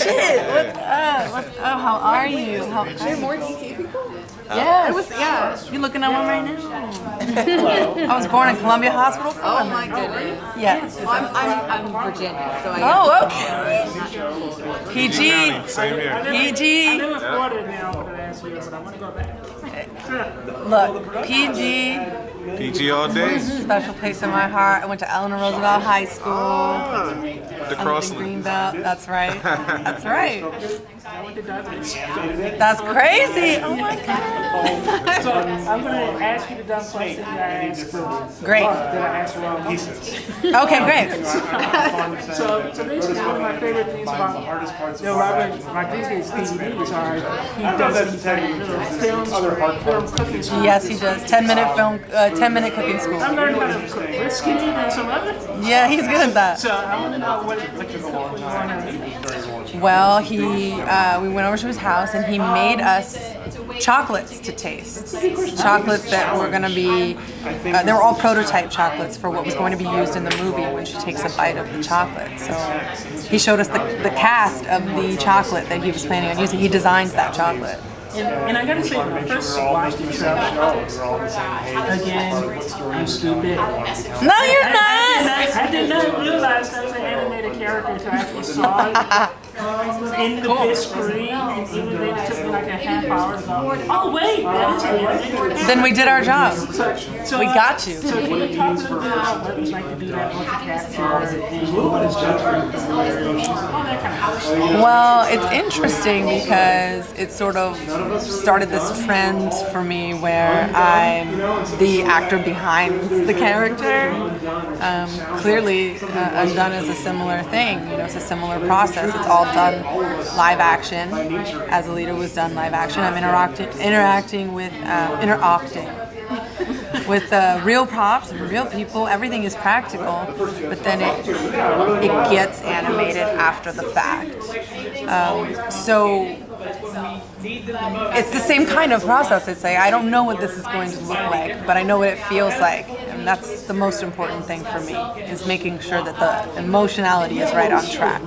shit! What's up? What's up? How are you? How are There more DC people? Yes. Yeah. You looking at one right now? I was born in Columbia Hospital. Oh my goodness. Yes. Well, I'm Virginia, so I Oh, okay. PG. Same here. PG. I live in Florida now for the last year, but I want to go back. Look, PG. PG all day. Special place in my heart. I went to Eleanor Roosevelt High School. The I lived in crossing. Greenbelt. That's right. That's right. I went to Dudley. That's crazy. Oh my god. So I'm going to ask you the dumb question that I asked Phil. Great. That I asked around pieces. Okay, great. So basically one of my favorite things about Robert Rodriguez's DVDs are he does these film cooking school. Yes, he does. 10-minute film, 10-minute cooking school. I learned how to cook brisket and some other. Yeah, he's good at that. So I want to know what you cook when you want to eat. Well, we went over to his house and he made us chocolates to taste. Chocolates that were going to be, they were all prototype chocolates for what was going to be used in the movie when she takes a bite of the chocolate. So he showed us the cast of the chocolate that he was planning on using. He designed that chocolate. And I gotta say, when I first watched the show, again, I'm stupid. No, you're not! I did not realize that was an animated character until I actually saw it in the big screen, and even then it took me like a half hour to go, oh wait, that is an animated character. Then we did our job. So, We got you. So can you talk a little bit about what it's like to do that with the capture, what it's done, all that kind of stuff? Well, it's interesting because it sort of started this trend for me where I'm the actor behind the character. Clearly, Undone is a similar thing. You know, it's a similar process. It's all done live action. As Alita was done live action, I'm interacting with real props, real people. Everything is practical, but then it gets animated after the fact. So it's the same kind of process. It's like I don't know what this is going to look like, but I know what it feels like, and that's the most important thing for me, is making sure that the emotionality is right on track.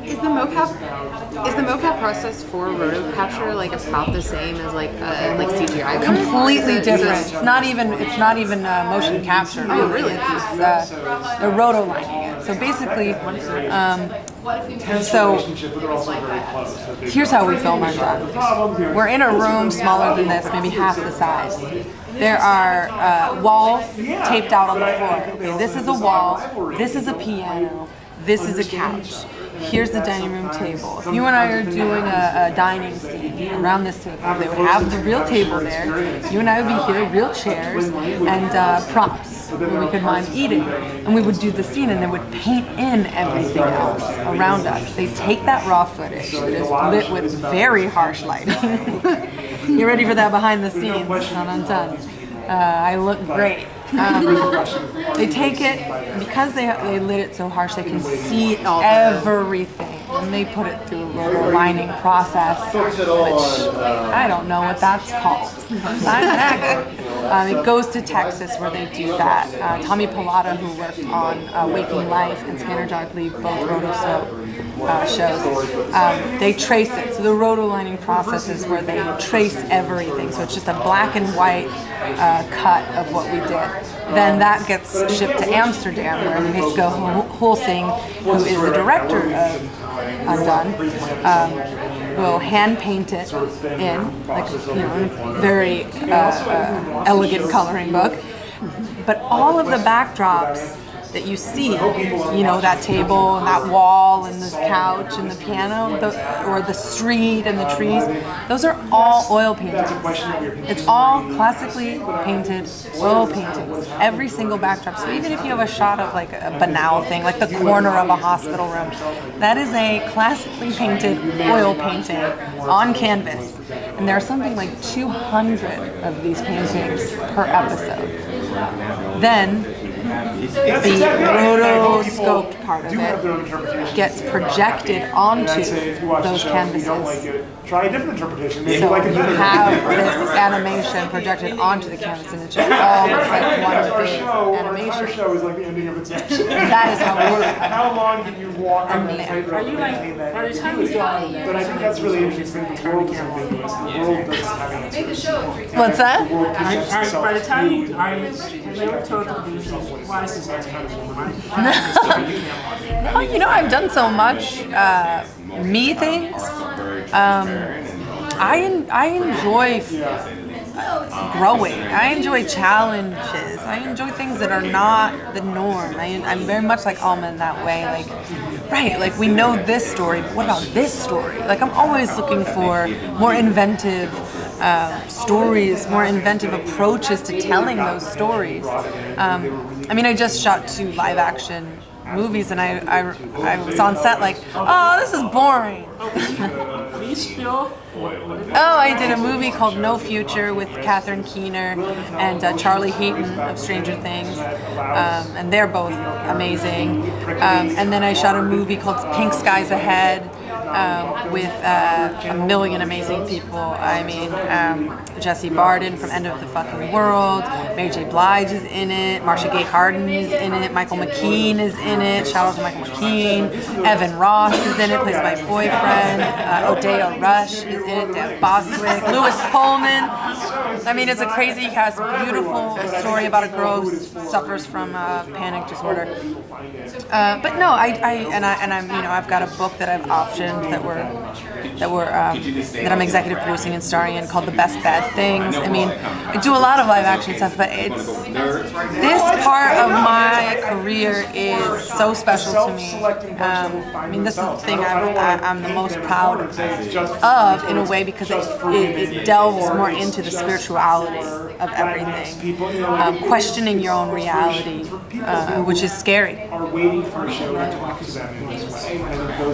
Is the mocap process for roto capture like about the same as like CGI? Completely different. It's not even motion capture. Oh, really? They're roto lining it. So basically, here's how we film Undone. We're in a room smaller than this, maybe half the size. There are walls taped out on the floor. Okay, this is a wall, this is a piano, this is a couch. Here's the dining room table. If you and I are doing a dining scene around this table, they would have the real table there. You and I would be here, real chairs, and props where we could mind eating. And we would do the scene and they would paint in everything else around us. They take that raw footage that is lit with very harsh lighting. You ready for that behind the scenes on Undone? I look great. They take it, because they lit it so harsh, they can see everything, and they put it through a roto lining process, which I don't know what that's called. It goes to Texas where they do that. Tommy Pilata, who worked on Waking Life and Scanner Darkly, both roto shows, they trace it. So the roto lining process is where they trace everything. So it's just a black and white cut of what we did. Then that gets shipped to Amsterdam, where Mexico Hulsing, who is the director of Undone, will hand paint it in, like, you know, very elegant coloring book. But all of the backdrops that you see, you know, that table and that wall and this couch and the piano, or the street and the trees, those are all oil paintings. It's all classically painted oil paintings. Every single backdrop. So even if you have a shot of like a banal thing, like the corner of a hospital room, that is a classically painted oil painting on canvas. And there are something like 200 of these paintings per episode. Then the rotoscoped part of it gets projected onto those canvases. Try a different interpretation. Maybe So like you another have this animation projected onto the canvas, and it just all looks like one big Our animation. show is like the ending of its action. That is how it works. How long can you walk on that tightrope Are and you like, maintain that? by the time you go, But I think that's really interesting. The world is ambiguous. The world doesn't have answers. What's that? The world presents itself by the time you, through have you ever told the producers, why is this next kind of woman? No, you know, I've done so much me things. I enjoy growing. I enjoy challenges. I enjoy things that are not the norm. I'm very much like Alma in that way. Like, right, like we know this story, but what about this story? Like I'm always looking for more inventive stories, more inventive approaches to telling those stories. I mean, I just shot 2 live action movies, and I was on set like, oh, this is boring. Can you spill? Oh, I did a movie called No Future with Catherine Keener and Charlie Heaton of Stranger Things, and they're both amazing. And then I shot a movie called Pink Skies Ahead with a million amazing people. I mean, Jesse Barden from End of the Fucking World, Mary J. Blige is in it, Marcia Gay Harden is in it, Michael McKean is in it, shout out to Michael McKean, Evan Ross is in it, plays my boyfriend, Odeya Rush is in it, Deb Bostwick, Lewis Coleman. I mean, it's a crazy cast, beautiful story about a girl who suffers from panic disorder. But no, I'm you know, I've got a book that I've optioned that I'm executive producing and starring in called The Best Bad Things. I mean, I do a lot of live action stuff, but this part of my career is so special to me. I mean, this is the thing I'm the most proud of in a way, because it delves more into the spirituality of everything, questioning your own reality, which is scary.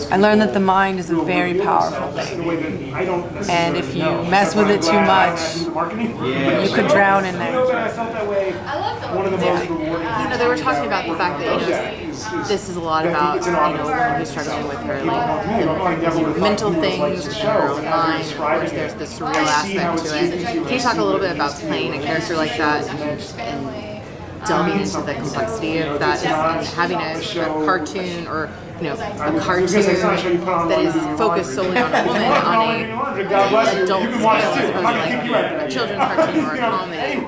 I learned that the mind is a very powerful thing, and if you mess with it too much, you could drown in there. You know, they were talking about the fact that, you know, this is a lot about, you know, a woman who's struggling with her, like, mental things in her own mind, of course there's the surreal aspect to it. Can you talk a little bit about playing a character like that and delving into the complexity of that, and having a cartoon, or you know, a cartoon that is focused solely on a woman on a adult scale, as opposed to like a children's cartoon or a comedy.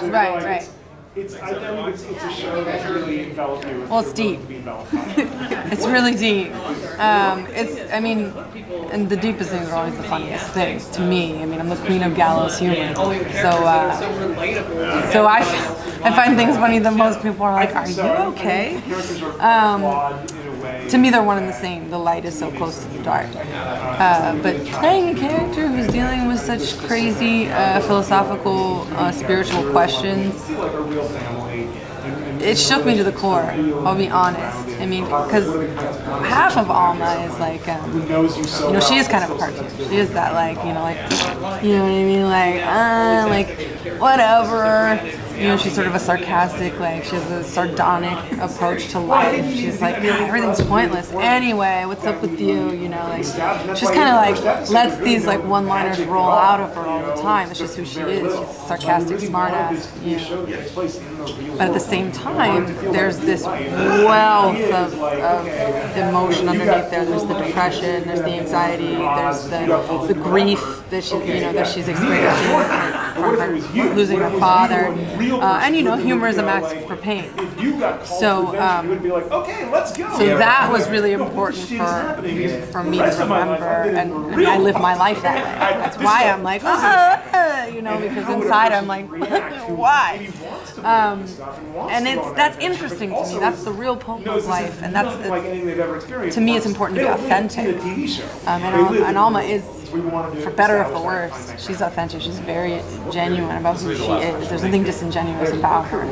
Right. I think it's a show that really enveloped me with. Well, it's deep. It's really deep. I mean, and the deepest things are always the funniest things to me. I mean, I'm the queen of gallows humor. So I find things funny that most people are like, are you okay? To me, they're one and the same. The light is so close to the dark. But playing a character who's dealing with such crazy philosophical, spiritual questions, it shook me to the core, I'll be honest. I mean, because half of Alma is like, you know, she is kind of a cartoon. She is that, like, you know what I mean? Like, whatever. You know, she's sort of a sarcastic, like, she has a sardonic approach to life. She's like, everything's pointless. Anyway, what's up with you? You know, like, she's kind of like, lets these, like, one-liners roll out of her all the time. That's just who she is. She's a sarcastic smartass, you know. But at the same time, there's this wealth of emotion underneath there. There's the depression, there's the anxiety, there's the grief that she, you know, that she's experiencing from her losing her father. And you know, humor is a mask for pain. So that was really important for me to remember, and I live my life that way. That's why I'm like, you know, because inside I'm like, why? And that's interesting to me. That's the real pulp of life, and to me, it's important to be authentic. And Alma is, for better or for worse, she's authentic. She's very genuine about who she is. There's nothing disingenuous about her.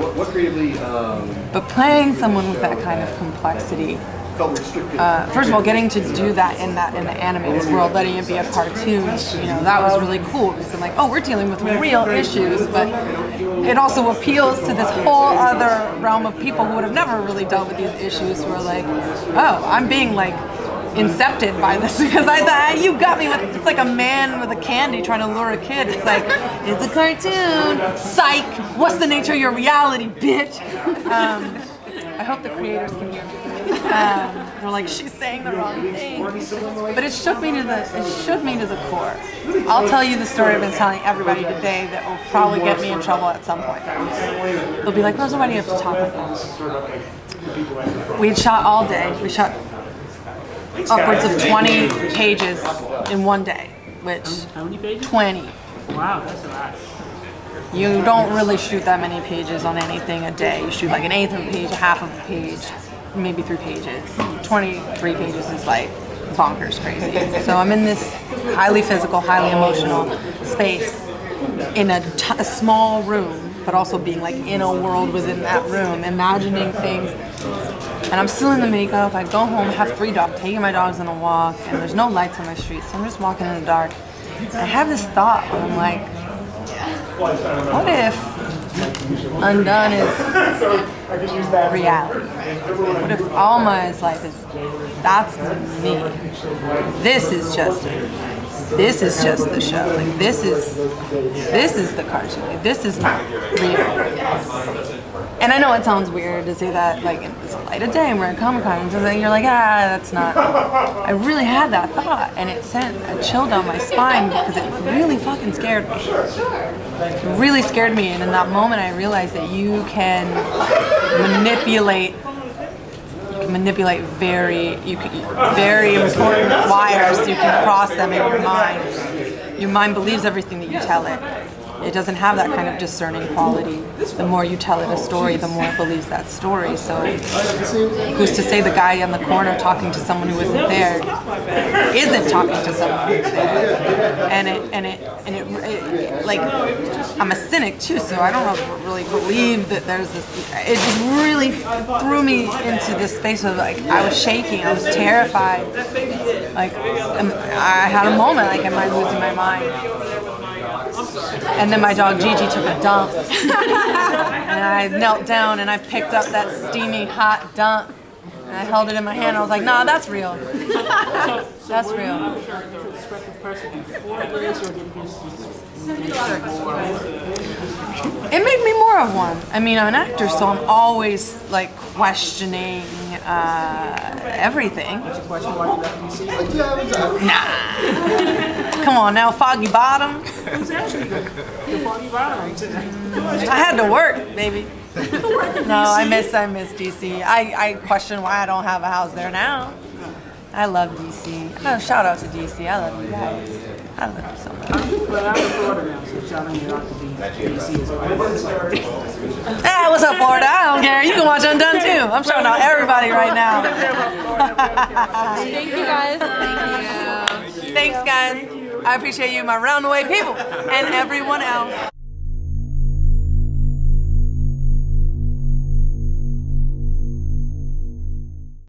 But playing someone with that kind of complexity first of all, getting to do that in the animated world, letting it be a cartoon, that was really cool because I'm like, oh, we're dealing with real issues, but it also appeals to this whole other realm of people who would have never really dealt with these issues, who are like, oh, I'm being like incepted by this because I thought you got me with. It's like a man with a candy trying to lure a kid. It's like, it's a cartoon. Psych. What's the nature of your reality, bitch? I hope the creators can hear me. They're like, she's saying the wrong thing, but it shook me to the core. I'll tell you the story I've been telling everybody today that will probably get me in trouble at some point. They'll be like, Rosa, why do you have to talk like that? We had shot all day. We shot upwards of 20 pages in one day, which How many pages? 20. Wow, that's a lot. You don't really shoot that many pages on anything a day. You shoot like an eighth of a page, half of a page, maybe 3 pages. 23 pages is like bonkers crazy. So I'm in this highly physical, highly emotional space in a small room, but also being like in a world within that room, imagining things. And I'm still in the makeup. I go home, have 3 dogs, taking my dogs on a walk, and there's no lights on my street, so I'm just walking in the dark. And I have this thought where I'm like, what if Undone is reality? What if Alma's life is, that's me? This is just the show. Like this is the cartoon. Like, this is not real. And I know it sounds weird to say that, like, it's a light of day and we're at Comic-Con, and so then you're like, that's not. I really had that thought, and it sent a chill down my spine because it really fucking scared me. It really scared me, and in that moment I realized that you can manipulate very important wires. You can cross them in your mind. Your mind believes everything that you tell it. It doesn't have that kind of discerning quality. The more you tell it a story, the more it believes that story. So who's to say the guy on the corner talking to someone who isn't there isn't talking to someone who's there? And it like, I'm a cynic too, so I don't really believe that there's this. It just really threw me into this space of like, I was shaking, I was terrified. Like, I had a moment like, am I losing my mind? And then my dog Gigi took a dump, and I knelt down and I picked up that steamy hot dump, and I held it in my hand. I was like, nah, that's real. That's real. It made me more of one. I mean, I'm an actor, so I'm always like questioning everything. Nah. Come on now, Foggy Bottom. I had to work, baby. No, I miss DC. I question why I don't have a house there now. I love DC. Oh, shout out to DC. I love you guys. I love you so much. Well, I'm in Florida now, so shout out to DC as well. Hey, what's up, Florida? I don't care. You can watch Undone too. I'm showing out everybody right now. Thank you guys. Thank you. Thanks, guys. I appreciate you, my round-the-way people, and everyone else.